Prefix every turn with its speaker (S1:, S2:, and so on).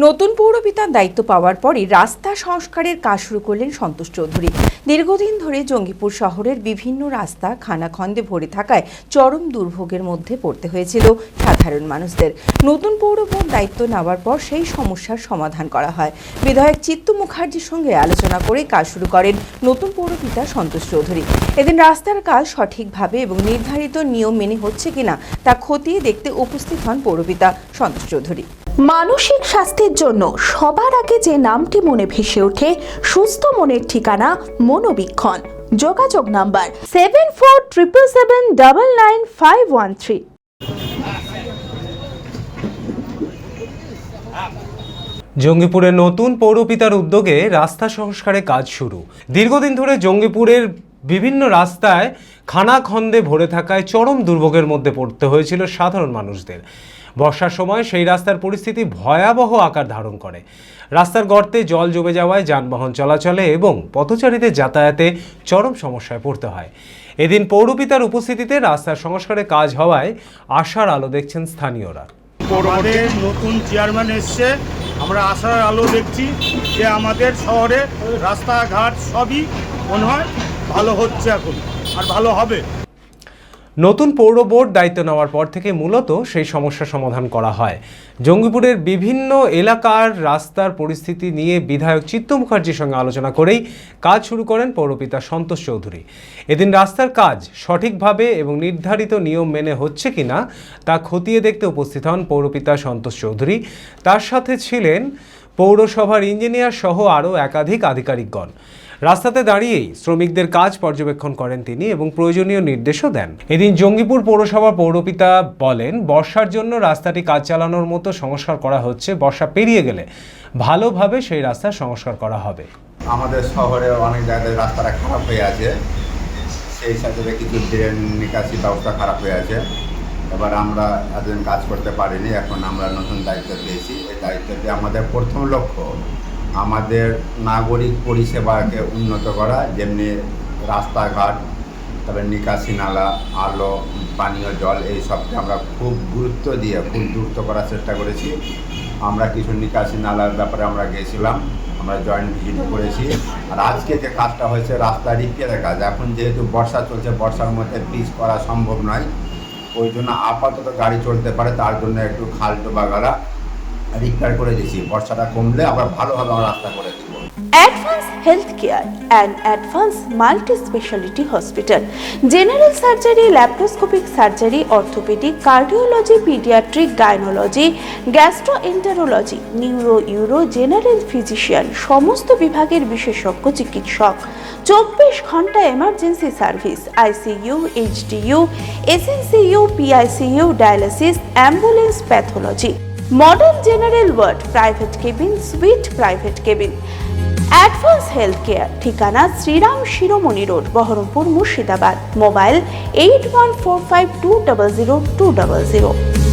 S1: নতুন পৌরপিতার দায়িত্ব পাওয়ার পরই রাস্তা সংস্কারের কাজ শুরু করলেন সন্তোষ চৌধুরী। দীর্ঘদিন ধরে জঙ্গিপুর শহরের বিভিন্ন রাস্তা খানাখন্দে ভরে থাকায় চরম দুর্ভোগের মধ্যে পড়তে হয়েছিল সাধারণ মানুষদের। নতুন পৌর বোর্ড দায়িত্ব নেওয়ার পর সেই সমস্যার সমাধান করা হয়। বিধায়ক চিত্তু মুখার্জির সঙ্গে আলোচনা করে কাজ শুরু করেন নতুন পৌরপিতা সন্তোষ চৌধুরী। এদিন রাস্তার কাজ সঠিকভাবে এবং নির্ধারিত নিয়ম মেনে হচ্ছে কিনা তা খতিয়ে দেখতে উপস্থিত হন পৌরপিতা সন্তোষ চৌধুরী।
S2: মানসিক স্বাস্থ্যের জন্য সবার আগে যে নামটি মনে ভেসে ওঠে, সুস্থ মনের ঠিকানা মনোবীক্ষণ। যোগাযোগ নাম্বার 7477799513।
S3: জঙ্গিপুরে নতুন পৌরপিতার উদ্যোগে রাস্তা সংস্কারে কাজ শুরু। দীর্ঘদিন ধরে জঙ্গিপুরের বিভিন্ন রাস্তায় খানাখন্দে ভরে থাকায় চরম দুর্ভোগের মধ্যে পড়তে হয়েছিল সাধারণ মানুষদের। বর্ষার সময় সেই রাস্তার পরিস্থিতি ভয়াবহ আকার ধারণ করে। রাস্তার গর্তে জল জমে যাওয়ায় যানবাহন চলাচলে এবং পথচারীদের যাতায়াতে চরম সমস্যায় পড়তে হয়। এদিন পৌরপিতার উপস্থিতিতে রাস্তার সংস্কারে কাজ হওয়ায় আশার আলো দেখছেন স্থানীয়রা।
S4: আমাদের নতুন চেয়ারম্যান এসছে, আমরা আশার আলো দেখছি যে আমাদের শহরে রাস্তাঘাট সবই মনে হয় ভালো হচ্ছে এখন, আর ভালো হবে।
S3: নতুন পৌর বোর্ড দায়িত্ব নেওয়ার পর থেকে মূলত সেই সমস্যা সমাধান করা হয়। জঙ্গিপুরের বিভিন্ন এলাকার রাস্তার পরিস্থিতি নিয়ে বিধায়ক চিত্তু মুখার্জির সঙ্গে আলোচনা করেই কাজ শুরু করেন পৌরপিতা সন্তোষ চৌধুরী। এদিন রাস্তার কাজ সঠিকভাবে এবং নির্ধারিত নিয়ম মেনে হচ্ছে কিনা তা খতিয়ে দেখতে উপস্থিত হন পৌরপিতা সন্তোষ চৌধুরী। তার সাথে ছিলেন পৌরসভার ইঞ্জিনিয়ার সহ আরও একাধিক আধিকারিকগণ। রাস্তাতে দাঁড়িয়েই শ্রমিকদের কাজ পর্যবেক্ষণ করেন তিনি এবং প্রয়োজনীয় নির্দেশও দেন। এদিন জঙ্গিপুর পৌরসভার পৌরপিতা বলেন, বর্ষার জন্য রাস্তাটি কাজ চালানোর মতো সংস্কার করা হচ্ছে। বর্ষা পেরিয়ে গেলে ভালোভাবে সেই রাস্তার সংস্কার করা হবে।
S5: আমাদের শহরে অনেক জায়গায় রাস্তাটা খারাপ হয়ে আছে, সেই সাথে কিছু ড্রেন নিকাশি ব্যবস্থা খারাপ হয়ে আছে। এবার আমরা এতদিন কাজ করতে পারিনি, এখন আমরা নতুন দায়িত্ব পেয়েছি। এই দায়িত্বটি আমাদের প্রথম লক্ষ্য আমাদের নাগরিক পরিষেবাকে উন্নত করা, যেমনি রাস্তাঘাট, তবে নিকাশি নালা, আলো, পানীয় জল, এই সবকে আমরা খুব গুরুত্ব দিয়ে খুব দ্রুত করার চেষ্টা করেছি। আমরা কিছু নিকাশি নালার ব্যাপারে আমরা গিয়েছিলাম, আমরা জয়েন্ট ভিজিট করেছি। আর আজকে যে কাজটা হয়েছে রাস্তা রিপেয়ারের কাজ। এখন যেহেতু বর্ষা চলছে, বর্ষার মধ্যে পিচ করা সম্ভব নয়, ওই জন্য আপাতত গাড়ি চলতে পারে, তার জন্য একটু খাল ডোবাগালা রিপেয়ার করে দিয়েছি। বর্ষাটা কমলে আবার ভালোভাবে আমরা রাস্তা করে দিব।
S2: Advance health care and advance multi speciality hospital, general surgery, laparoscopic surgery, orthopaedic, cardiology, paediatric, গাইনোলজি, gastroenterology, neuro, euro, general physician, সমস্ত বিভাগের বিশেষজ্ঞ চিকিৎসক, 24 ঘন্টা emergency service, ICU, HDU, SNCU, PICU, dialysis, ambulance, pathology, modern general ward, private cabin, sweet private cabin. Advance health care, ঠিকানা শ্রীরাম শিরোমণি road, Baharampur, Murshidabad. Mobile 8145200200।